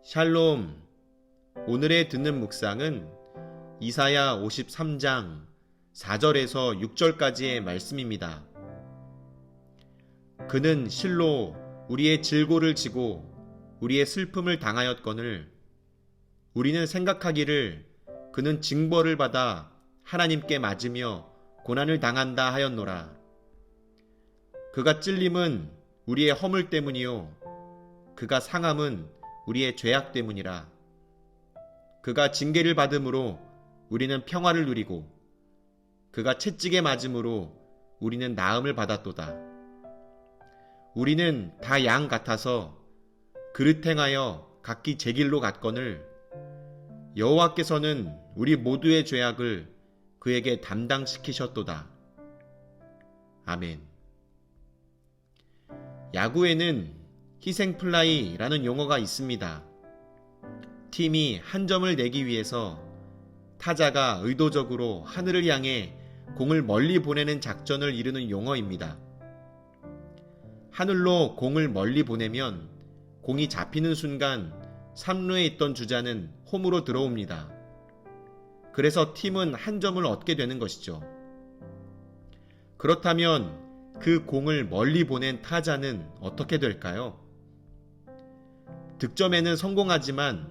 샬롬. 오늘의 듣는 묵상은 이사야 53장 4절에서 6절까지의 말씀입니다. 그는 실로 우리의 질고를 지고 우리의 슬픔을 당하였거늘 우리는 생각하기를 그는 징벌을 받아 하나님께 맞으며 고난을 당한다 하였노라. 그가 찔림은 우리의 허물 때문이요 그가 상함은 우리의 죄악 때문이라. 그가 징계를 받음으로 우리는 평화를 누리고 그가 채찍에 맞음으로 우리는 나음을 받았도다. 우리는 다 양 같아서 그릇 행하여 각기 제 길로 갔거늘 여호와께서는 우리 모두의 죄악을 그에게 담당시키셨도다. 아멘. 야구에는 희생플라이라는 용어가 있습니다. 팀이 한 점을 내기 위해서 타자가 의도적으로 하늘을 향해 공을 멀리 보내는 작전을 이루는 용어입니다. 하늘로 공을 멀리 보내면 공이 잡히는 순간 3루에 있던 주자는 홈으로 들어옵니다. 그래서 팀은 한 점을 얻게 되는 것이죠. 그렇다면 그 공을 멀리 보낸 타자는 어떻게 될까요? 득점에는 성공하지만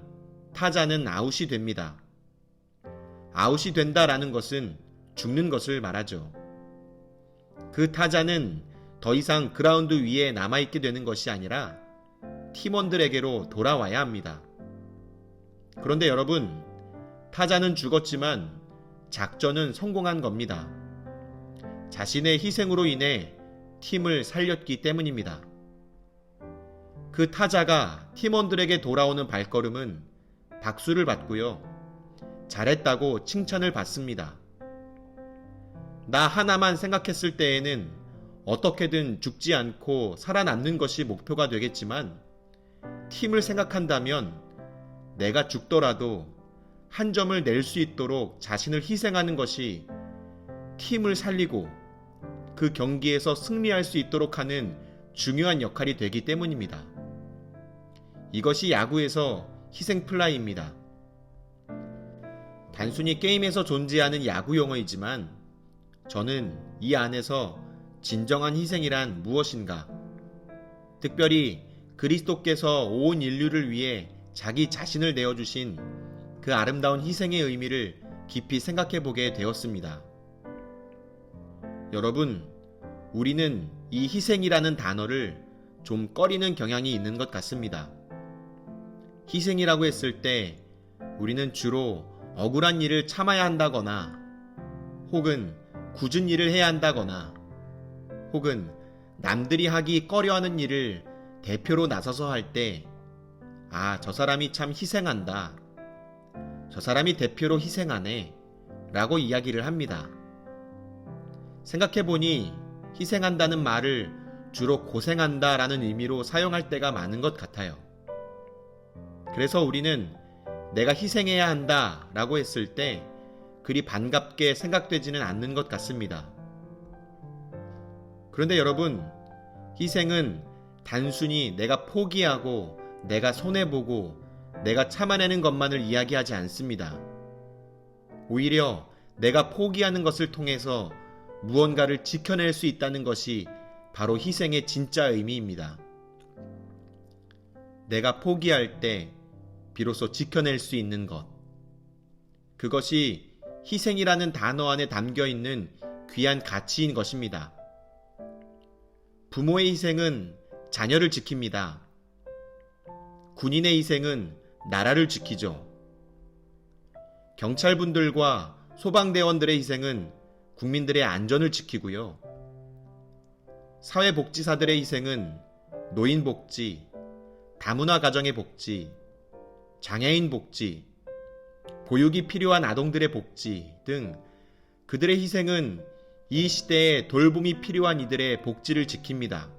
타자는 아웃이 됩니다. 아웃이 된다라는 것은 죽는 것을 말하죠. 그 타자는 더 이상 그라운드 위에 남아있게 되는 것이 아니라 팀원들에게로 돌아와야 합니다. 그런데 여러분, 타자는 죽었지만 작전은 성공한 겁니다. 자신의 희생으로 인해 팀을 살렸기 때문입니다. 그 타자가 팀원들에게 돌아오는 발걸음은 박수를 받고요. 잘했다고 칭찬을 받습니다. 나 하나만 생각했을 때에는 어떻게든 죽지 않고 살아남는 것이 목표가 되겠지만 팀을 생각한다면 내가 죽더라도 한 점을 낼 수 있도록 자신을 희생하는 것이 팀을 살리고 그 경기에서 승리할 수 있도록 하는 중요한 역할이 되기 때문입니다. 이것이 야구에서 희생플라이입니다. 단순히 게임에서 존재하는 야구 용어이지만 저는 이 안에서 진정한 희생이란 무엇인가, 특별히 그리스도께서 온 인류를 위해 자기 자신을 내어주신 그 아름다운 희생의 의미를 깊이 생각해 보게 되었습니다. 여러분, 우리는 이 희생이라는 단어를 좀 꺼리는 경향이 있는 것 같습니다. 희생이라고 했을 때 우리는 주로 억울한 일을 참아야 한다거나 혹은 굳은 일을 해야 한다거나 혹은 남들이 하기 꺼려하는 일을 대표로 나서서 할 때 저 사람이 참 희생한다. 저 사람이 대표로 희생하네. 라고 이야기를 합니다. 생각해보니 희생한다는 말을 주로 고생한다 라는 의미로 사용할 때가 많은 것 같아요. 그래서 우리는 내가 희생해야 한다 라고 했을 때 그리 반갑게 생각되지는 않는 것 같습니다. 그런데 여러분, 희생은 단순히 내가 포기하고 내가 손해보고 내가 참아내는 것만을 이야기하지 않습니다. 오히려 내가 포기하는 것을 통해서 무언가를 지켜낼 수 있다는 것이 바로 희생의 진짜 의미입니다. 내가 포기할 때 비로소 지켜낼 수 있는 것. 그것이 희생이라는 단어 안에 담겨있는 귀한 가치인 것입니다. 부모의 희생은 자녀를 지킵니다. 군인의 희생은 나라를 지키죠. 경찰분들과 소방대원들의 희생은 국민들의 안전을 지키고요. 사회복지사들의 희생은 노인복지, 다문화 가정의 복지, 장애인 복지, 보육이 필요한 아동들의 복지 등 그들의 희생은 이 시대에 돌봄이 필요한 이들의 복지를 지킵니다.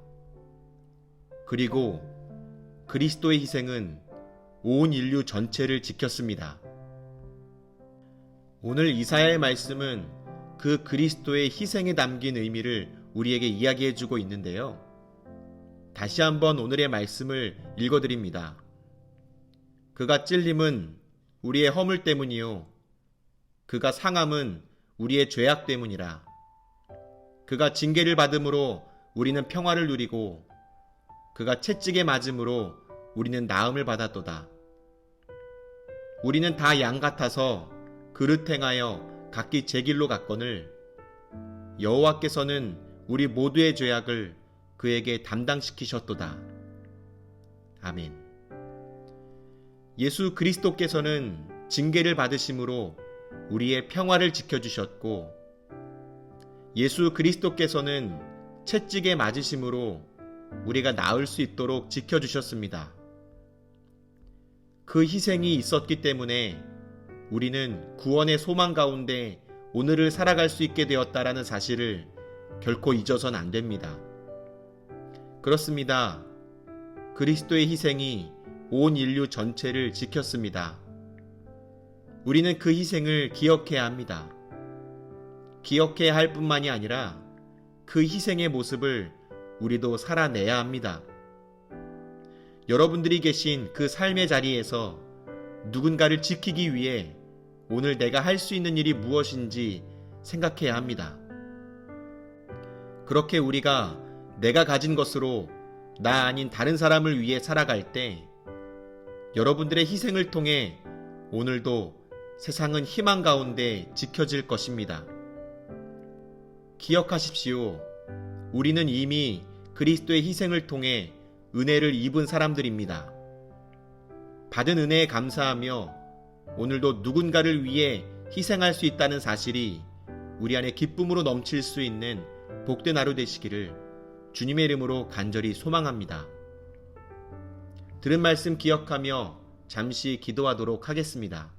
그리고 그리스도의 희생은 온 인류 전체를 지켰습니다. 오늘 이사야의 말씀은 그 그리스도의 희생에 담긴 의미를 우리에게 이야기해주고 있는데요. 다시 한번 오늘의 말씀을 읽어드립니다. 그가 찔림은 우리의 허물 때문이요 그가 상함은 우리의 죄악 때문이라. 그가 징계를 받음으로 우리는 평화를 누리고 그가 채찍에 맞음으로 우리는 나음을 받았도다. 우리는 다 양 같아서 그릇 행하여 각기 제 길로 갔거늘 여호와께서는 우리 모두의 죄악을 그에게 담당시키셨도다. 아멘. 예수 그리스도께서는 징계를 받으심으로 우리의 평화를 지켜주셨고 예수 그리스도께서는 채찍에 맞으심으로 우리가 나을 수 있도록 지켜주셨습니다. 그 희생이 있었기 때문에 우리는 구원의 소망 가운데 오늘을 살아갈 수 있게 되었다라는 사실을 결코 잊어선 안 됩니다. 그렇습니다. 그리스도의 희생이 온 인류 전체를 지켰습니다. 우리는 그 희생을 기억해야 합니다. 기억해야 할 뿐만이 아니라 그 희생의 모습을 우리도 살아내야 합니다. 여러분들이 계신 그 삶의 자리에서 누군가를 지키기 위해 오늘 내가 할 수 있는 일이 무엇인지 생각해야 합니다. 그렇게 우리가 내가 가진 것으로 나 아닌 다른 사람을 위해 살아갈 때 여러분들의 희생을 통해 오늘도 세상은 희망 가운데 지켜질 것입니다. 기억하십시오. 우리는 이미 그리스도의 희생을 통해 은혜를 입은 사람들입니다. 받은 은혜에 감사하며 오늘도 누군가를 위해 희생할 수 있다는 사실이 우리 안에 기쁨으로 넘칠 수 있는 복된 하루 되시기를 주님의 이름으로 간절히 소망합니다. 들은 말씀 기억하며 잠시 기도하도록 하겠습니다.